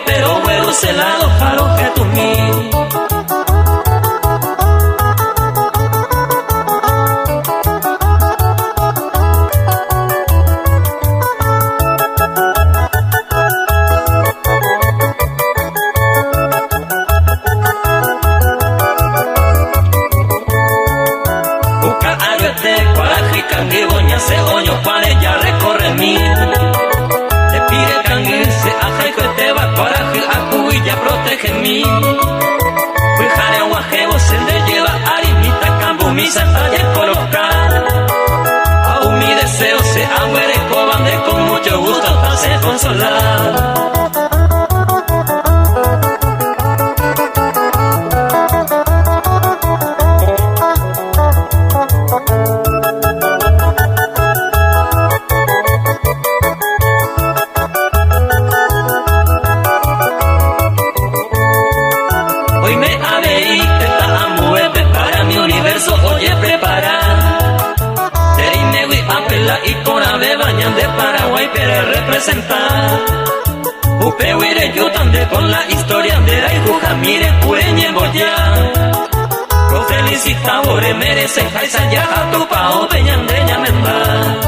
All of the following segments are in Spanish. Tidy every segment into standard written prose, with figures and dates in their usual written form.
Pero bueno, se la do faro que tu mi. Uka arete, cuaraji, cangi, boña, se oño, para ella recorre mi. Te pide cangi, se aja y te va coraje, acuilla, protege mi. Fijare aguajebo, se le lleva arimita, cambu, mi santalla colocada. Aún mi deseo se aguere, cobande con mucho gusto, hace consolar. Y con ave bañan de Paraguay pero representar Upehuire yutande con la historia de la Ijuja mire cueñe boya Lo felicita bore merece jaisa ya a tu pao beñan de ñamenda.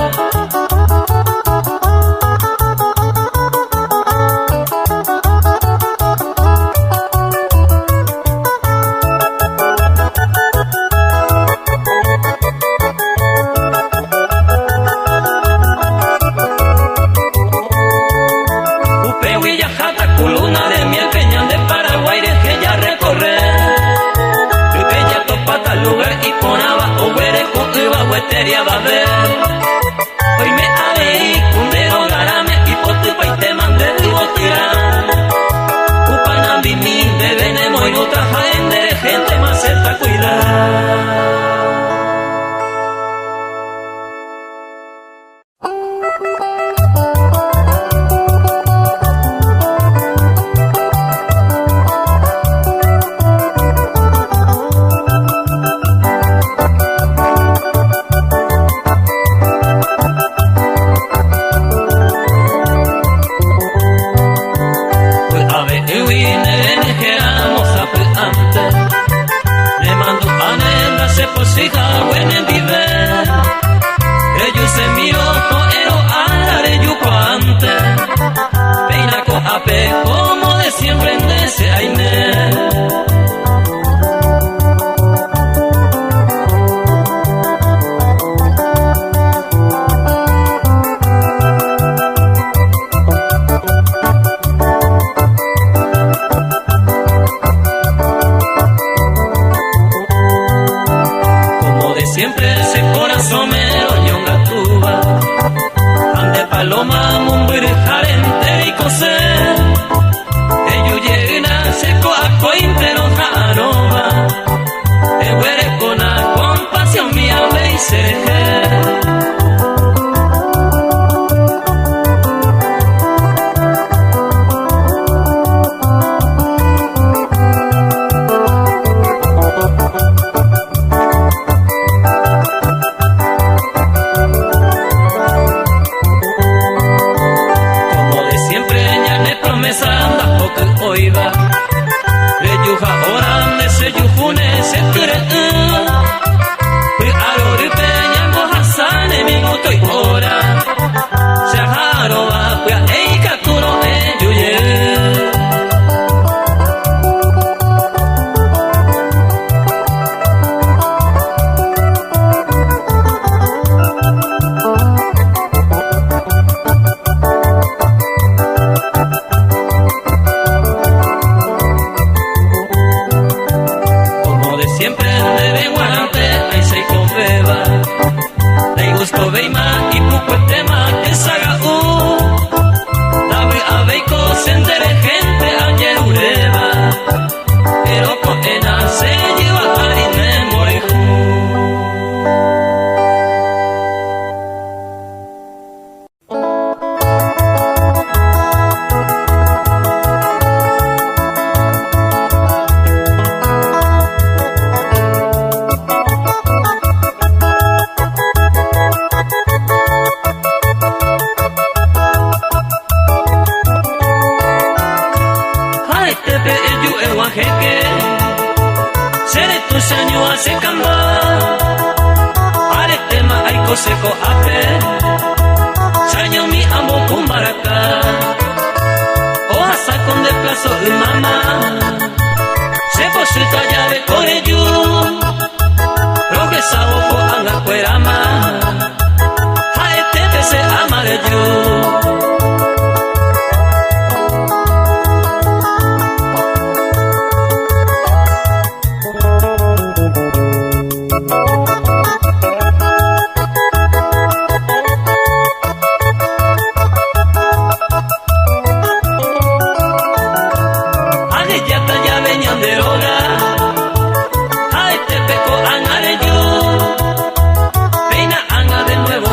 Va a ver, hoy me ave y cundero garame y potupa y te mandé tu botira. Upanambi mi de venemo y otra jaende gente más cerca cuidar. Como de siempre en ese aine. Como de siempre ese corazón me ñonga tuba. Ande paloma mumbere jarente y coser. Seco a cointero jaroba, ehuere con la compasión mía le hice. Como de siempre ella me promesa anda poco oiva. Ahora me se yujune se quiere. Arori peña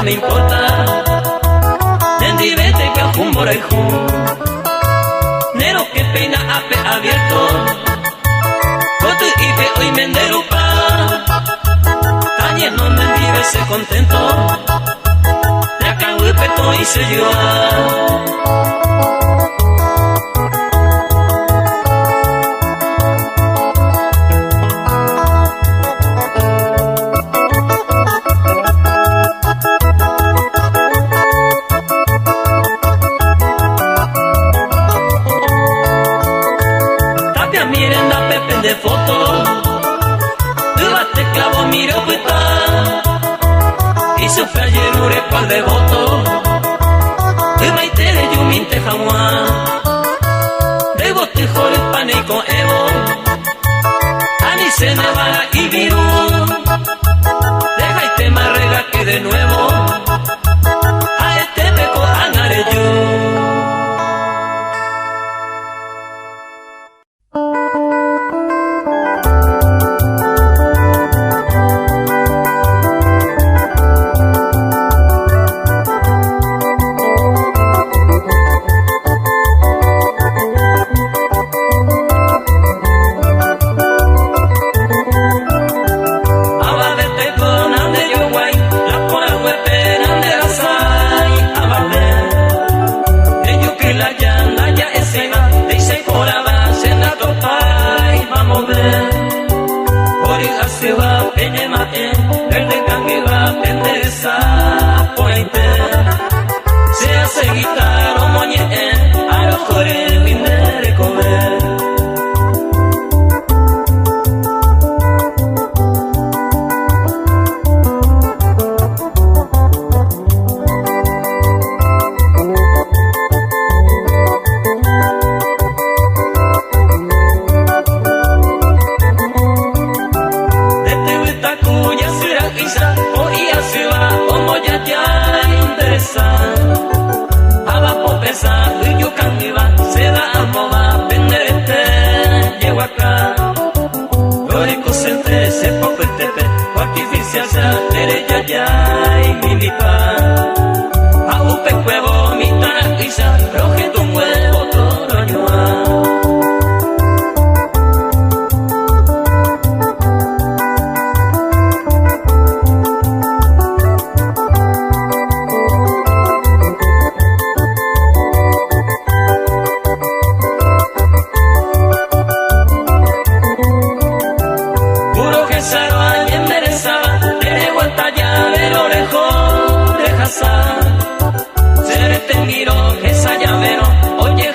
me importa, Nendivete que ajumbora y ju, Nero que peina ape abierto, Cotu y pe hoy menderupa, Cañe no mendive se contento, La cahuipeto y se lleva. De foto, te clavo miro puta, y su ayer ure pal de voto, te maitere yo minte jamua, de bote jore pane con evo, ani se nevara y viru, deja y te marrega que de nuevo, a este peco anare yo. Oye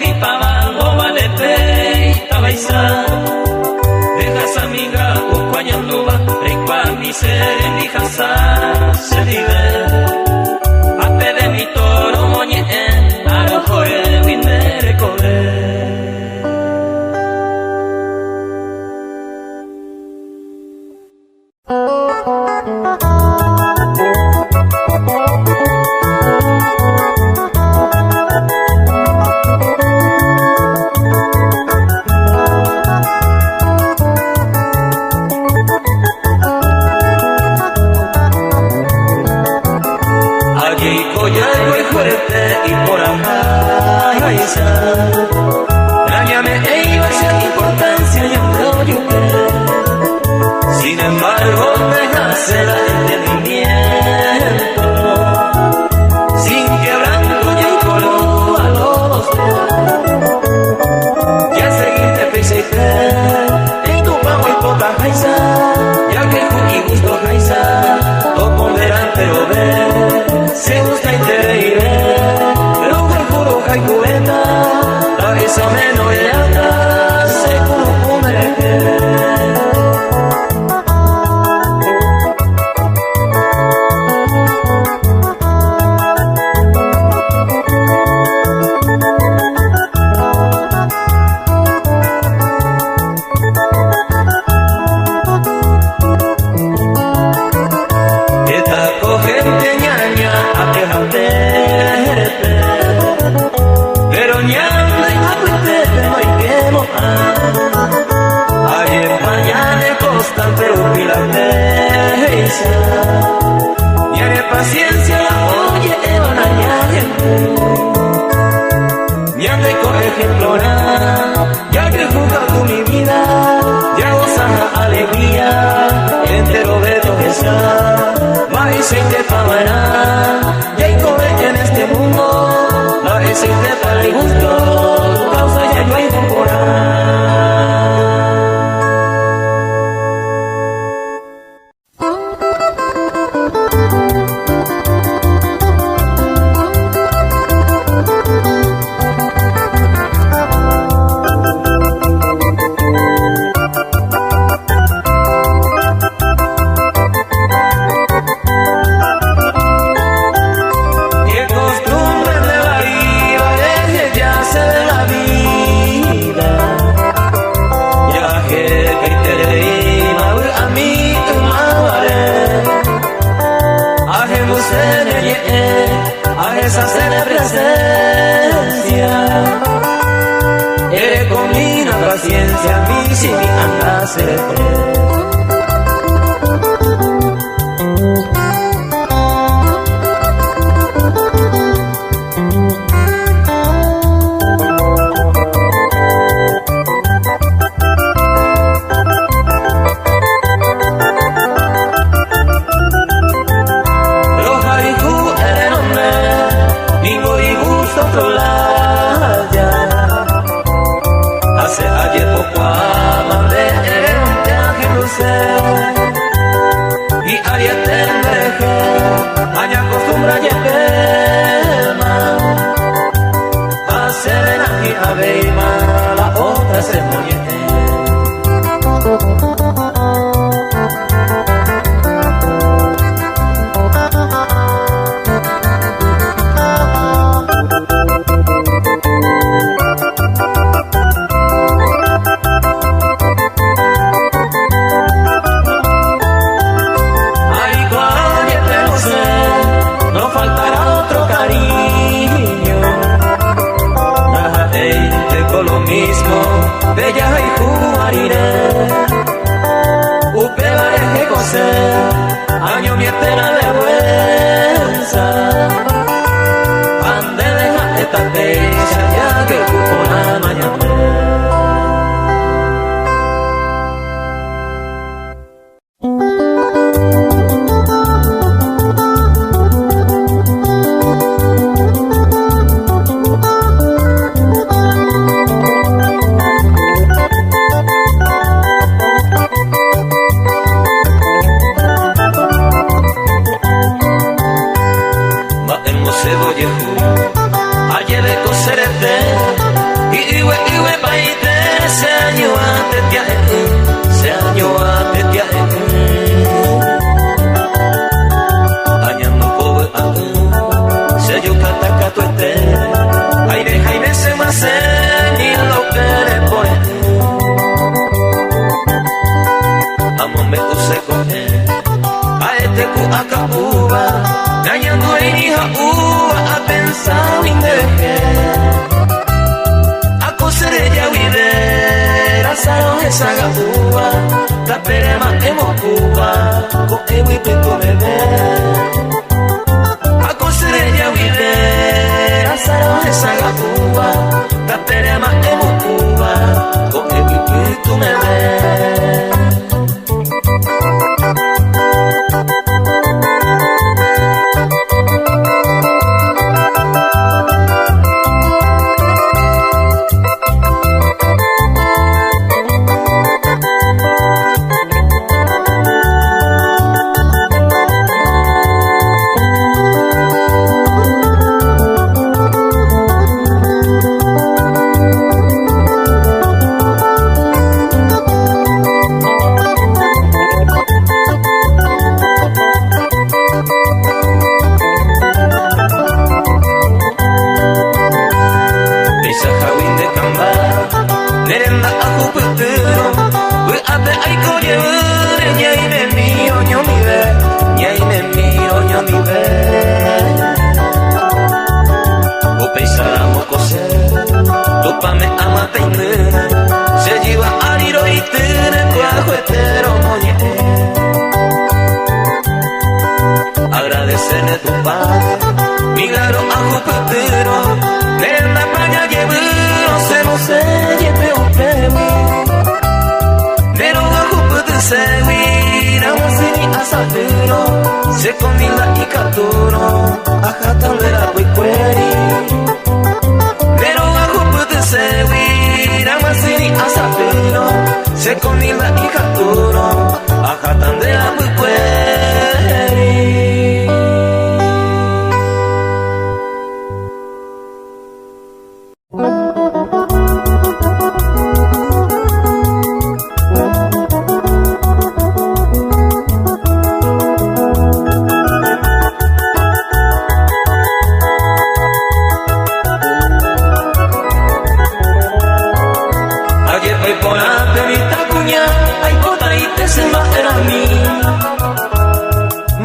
hacer presencia. Eres con mi paciencia, mi si mi anda se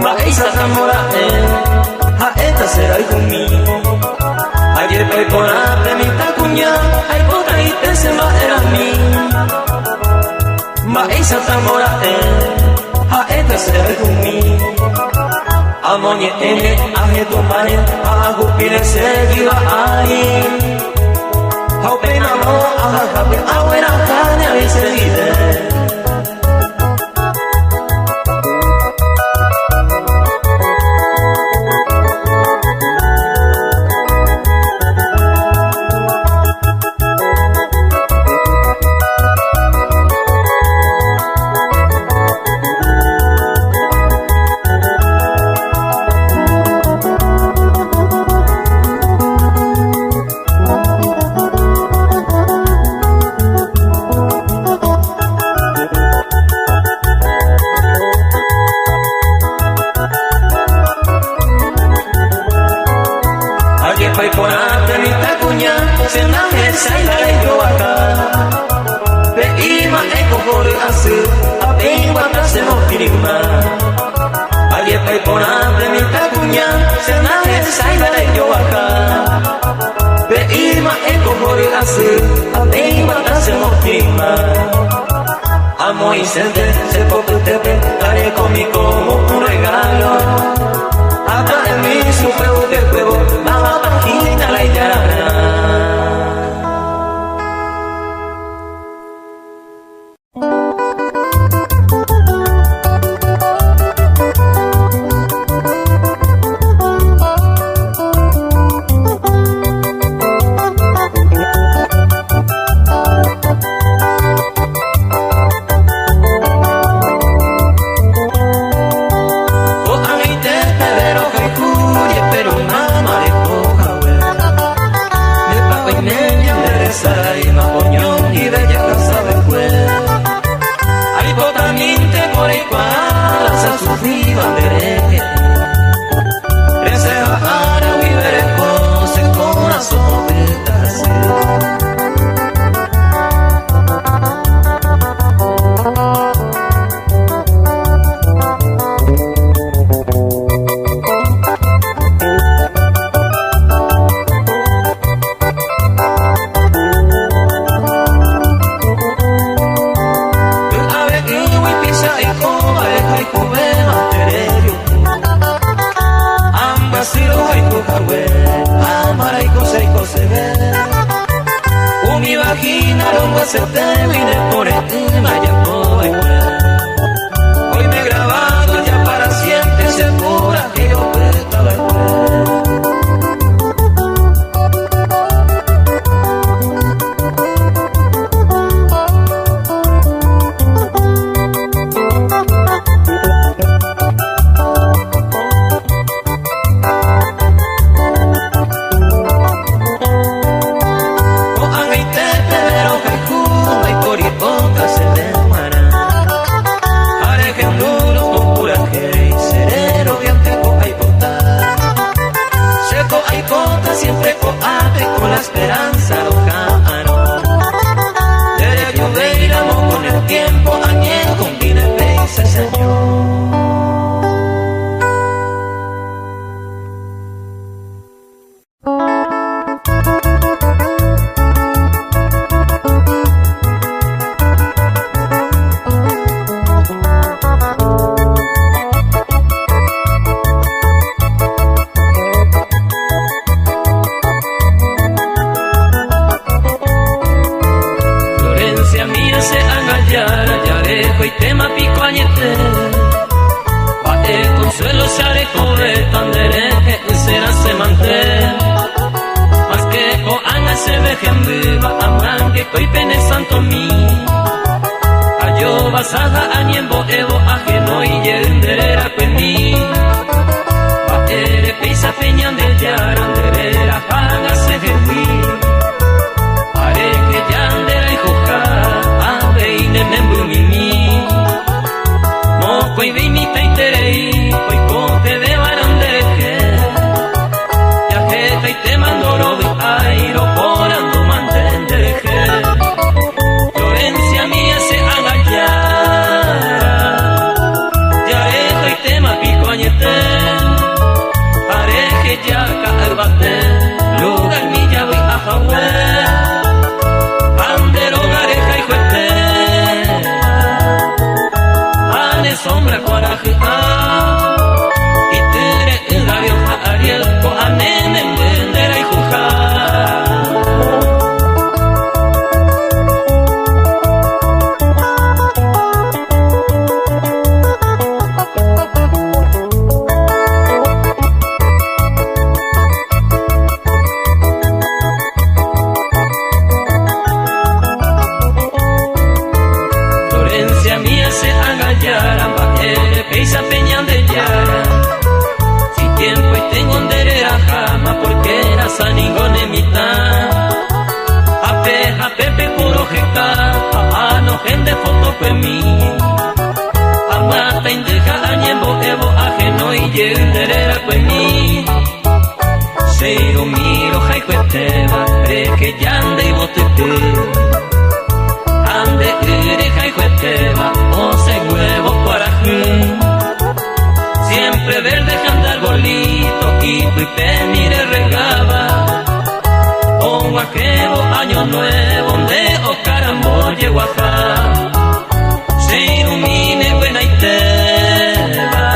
Maíz a Zamora, a esta será hijo mío. pai porate mi takunya ai pota ite se ma era mi ma isa tamorate ha eta se rumi amonye ene ahe tu mane agu pire se giva ai hau pena mo aha kabe awera kanya se ide Amo y se poco te daré conmigo como un regalo. Hasta en mí su juego de huevo, la página la llana. Hoy me he grabado ya para siempre, segura que yo estaba siempre coate con la esperanza lojano. Derecho de ir amo con el tiempo, añejo con quien pensa Señor. Koi pene santo mi ayo basada aniembo evo ajeno y yenderera kwemi ba ere peisa peñan de yaranderera paga se gewi are que yandera y joja ave ine membumimi mo koi vini taiterei koi kote de barandeje ya que taite mandoro vi airo porando mantendeje Florencia mía se agallara ya ejo y tema pico añete saningone mitad. A pepe puro jeca, a no gente foto pe mi. A mata indica a niembo evo ajeno y yenderera pe mi. Seiro miro jaicueteba, que yande y botutu. Ande ure jaicueteba, o se huevo para siempre verde janda arbolito y pipe mire regaba. O guaquebo año nuevo de o caramboye guajá. Se ilumine buena y teba.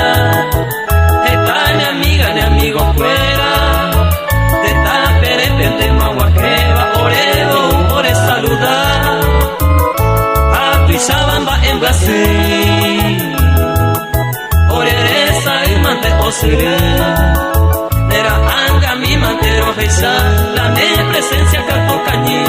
Eta ni amiga ni amigo fuera. Teta pere de maguaqueba. Oredo ore saludar. A pisabamba en Brasil. Oreresa y mante osire. Nera anga mi mantero feisa. La me presencia cato cañí.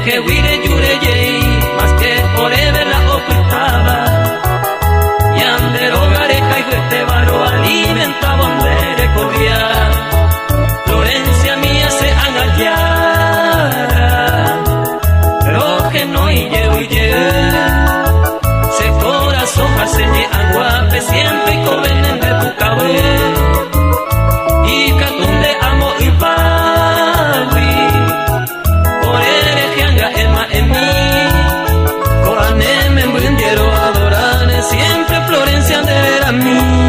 Que huire yure yei, más que oreve la ocultaba. Y andero gareja y te varo alimentaba andere cobía. Florencia mía se engallara, pero que no huye. Se corazón hace aguape siempre y covenen de tu cabello. Y catunde amo y pavi. En mí, Coranem en brindero adorar, siempre Florencia era mí.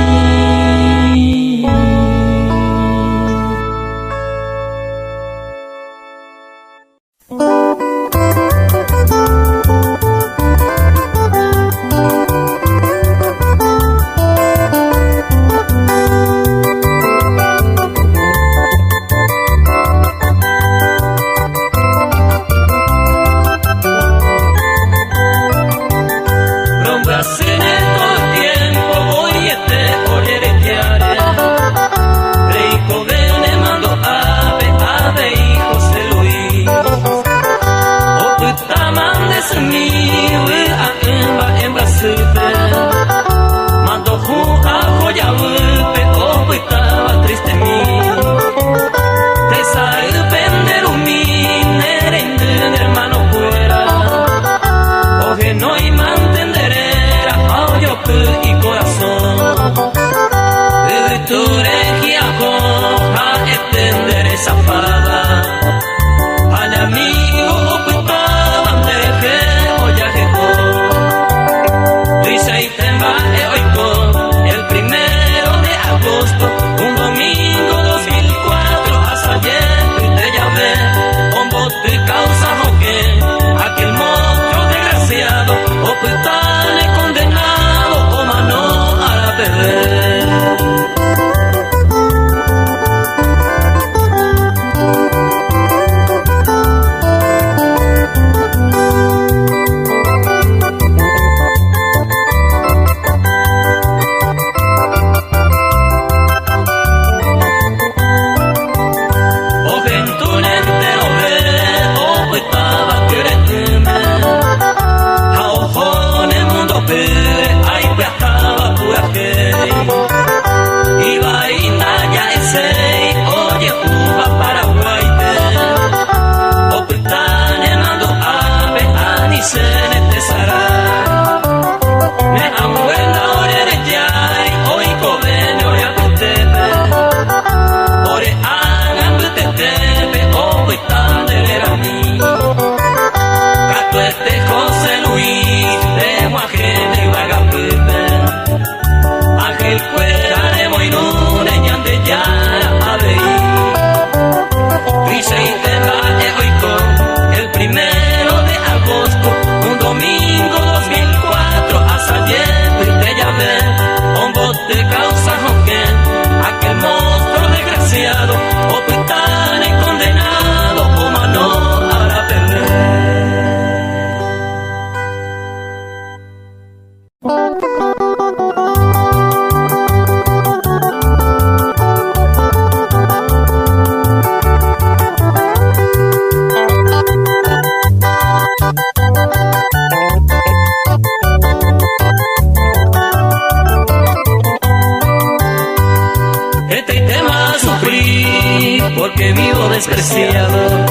porque vivo despreciado.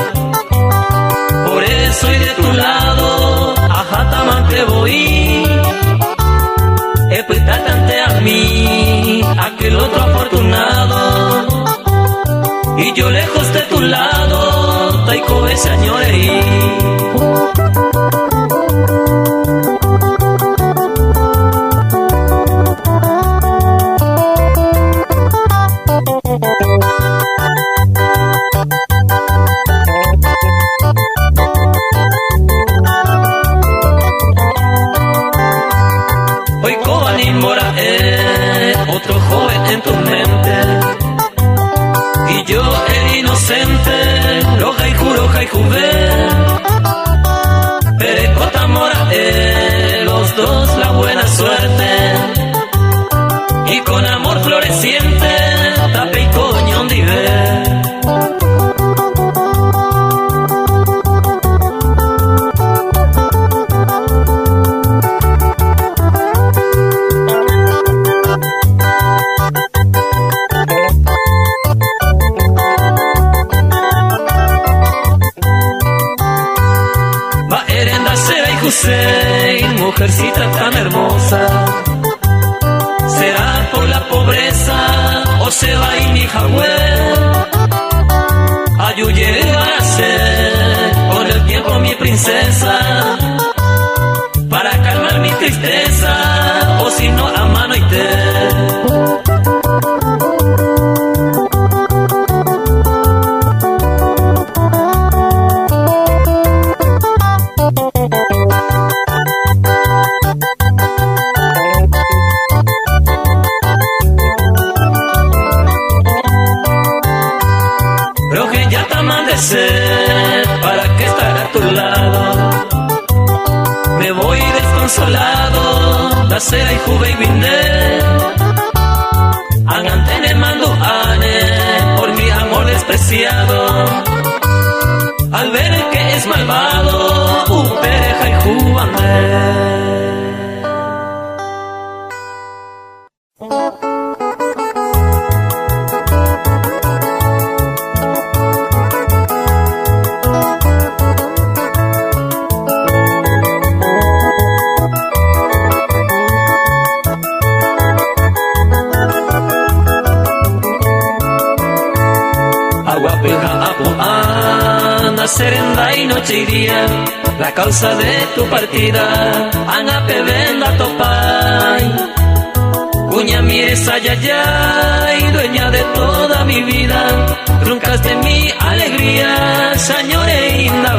Por eso y de tu lado, a Jatamante voy. Epitátante a mí, aquel otro afortunado. Y yo lejos de tu lado, taiko ese añoreí. Otro joven en tu mente, y yo el inocente, roja y juve, Perecota Mora, los dos la buena suerte, y con amor floreciente, tape y coñón diver. Mujercita tan hermosa, ¿será por la pobreza o se va a mi jagüel? Ayuye a ser con el tiempo mi princesa, para calmar mi tristeza, o si no a mano y té. ¿Para qué estar a tu lado? Me voy desconsolado, la cera y juve y vinde. Angantene mando ane por mi amor despreciado. Al ver que es malvado, upereja y jubame. Serenda y noche y día, la causa de tu partida, Anape venda topay, cuña mires ayayay, dueña de toda mi vida, truncaste mi alegría, señore inda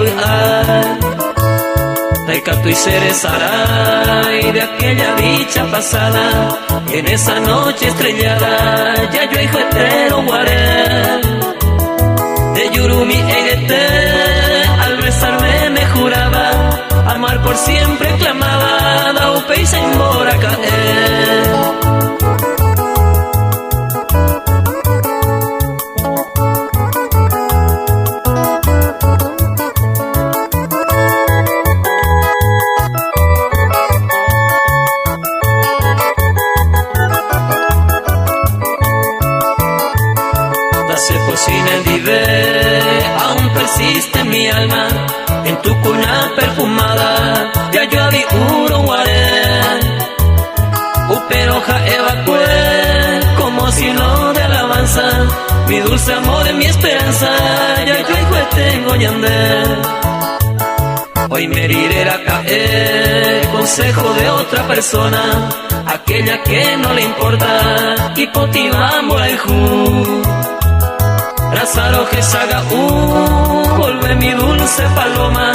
Taikatu y Cerezaray, de aquella dicha pasada, en esa noche estrellada, ya yo hijo entero guaré. De Yurumi Eguete, al besarme me juraba, amar por siempre clamaba, Daupe y Sembora caer. Aún persiste mi alma en tu cuna perfumada, ya yo habí uro guaré, uperoja evacué, como si no de alabanza, mi dulce amor en mi esperanza, ya yo hijo tengo yandé. Hoy me iré a caer, consejo de otra persona, aquella que no le importa, y potivamos el ju. Razaro que saga vuelve mi dulce paloma,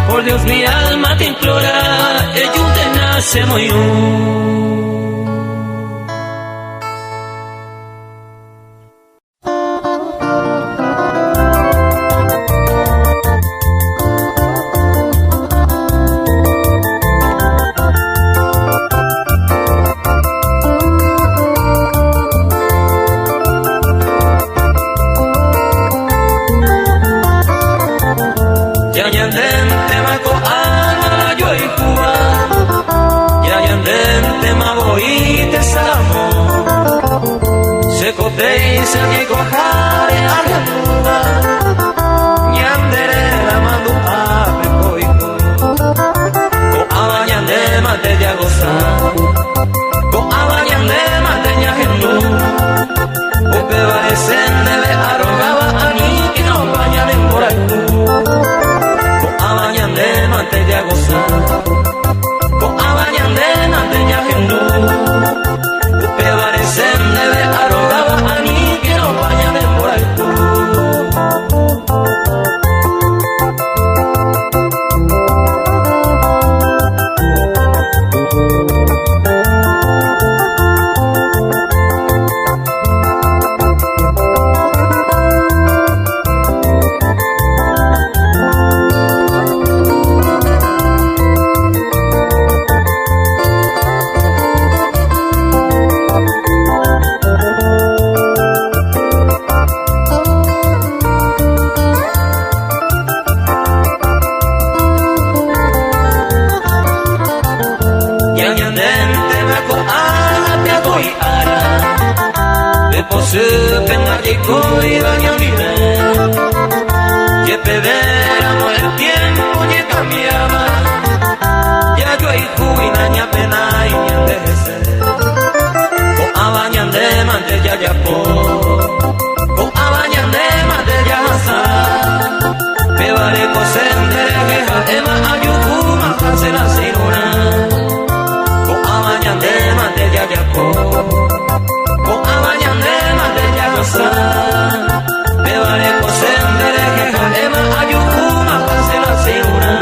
por Dios mi alma te implora, te nace muy se que cojare a supen magico y baño libre. Y esperamos el tiempo y cambiaba. Ya yo y juina ña pena y ña envejecer. Con abañan de mante ya ya po. Con abañan de mante ya hasa. Me vale cosender que ema ayukuma hace la sinura. Con abañan de mante ya ya po. Con abañan de mante ya hasa. Me vale cosender que ema ayukuma hace la sinura.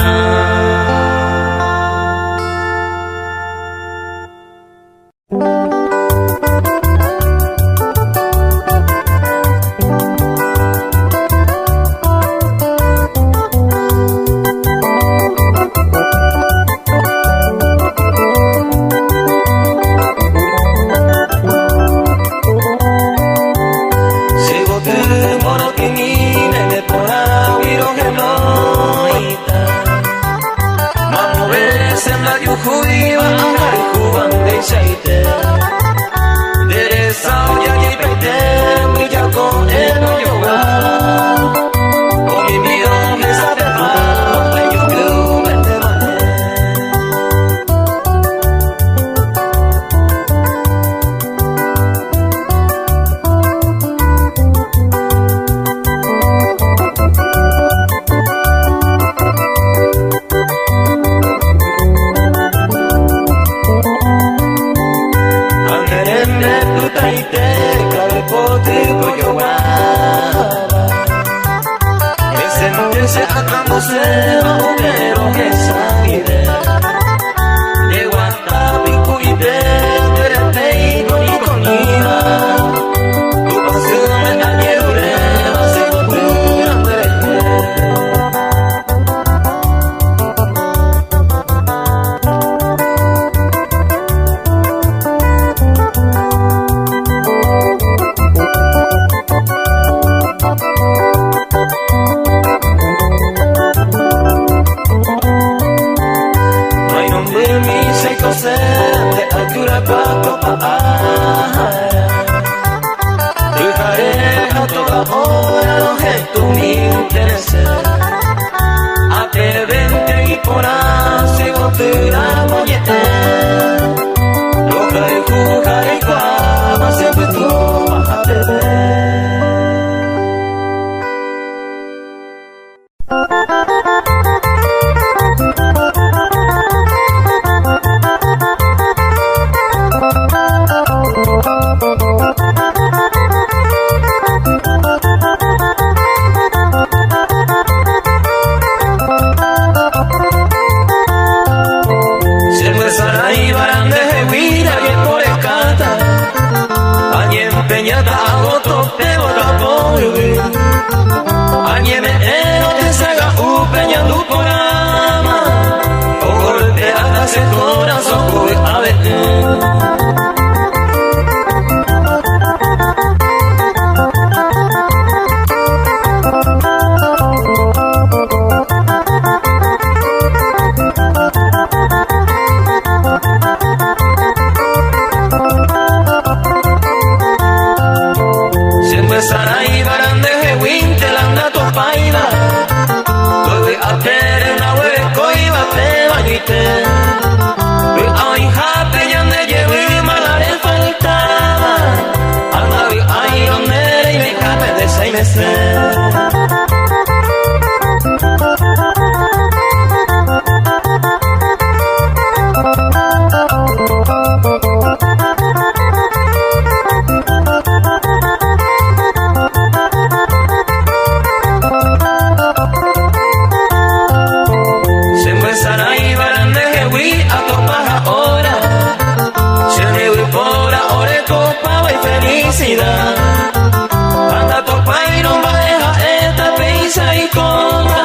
Anda topa y no maneja esta pizza y coma.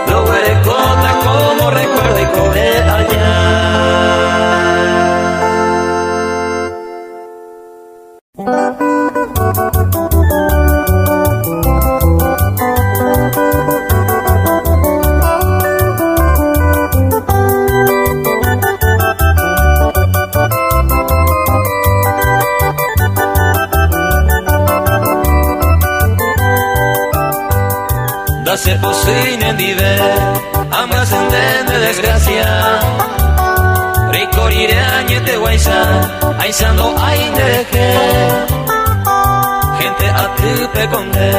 Lo huele cota como recuerdo y coge allá. se posible vive, ambas de desgracia. Ricorire añete guaysa, aizando ainereje. Gente a tripe conde,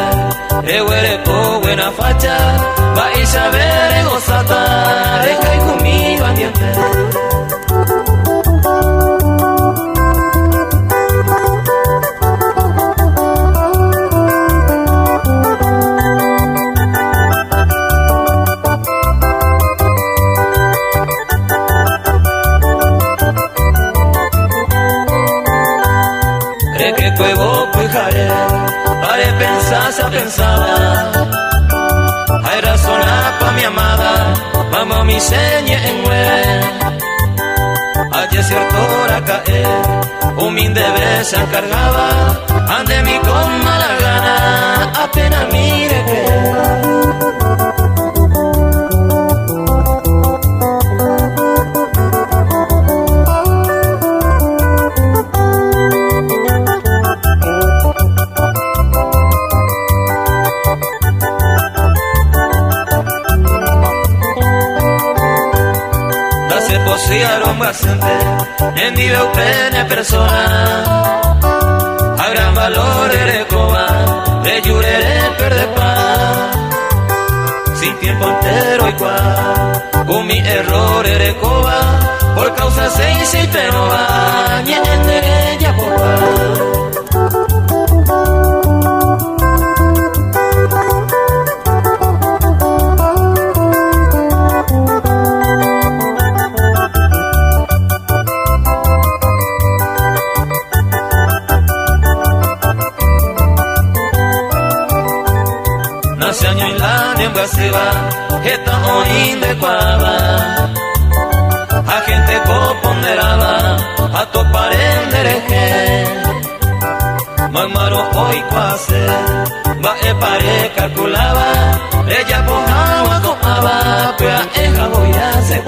ehuereco buena facha, vais a ver gozata, reca y conmigo andiente. Que cuevo pujare, pare pensasa pensaba, hay razón pa mi amada, mamá mi seña en hue. Allí cierto hora caer, humilde vez se encargaba, ande mi con mala gana, apenas mire que. Posiaron bastante en nivel pene persona a gran valor erecoba de llurere perde paz sin tiempo entero y cual con mi error erecoba por causa seis y te no va ni en ella por paz. Nace año y la niembla se va, esta oín de cuava. A gente coponderaba, a topar en dereje. Mamaro hoy cuase, va e pare calculaba. Ella por agua tomaba, pero a ella voy a hacer.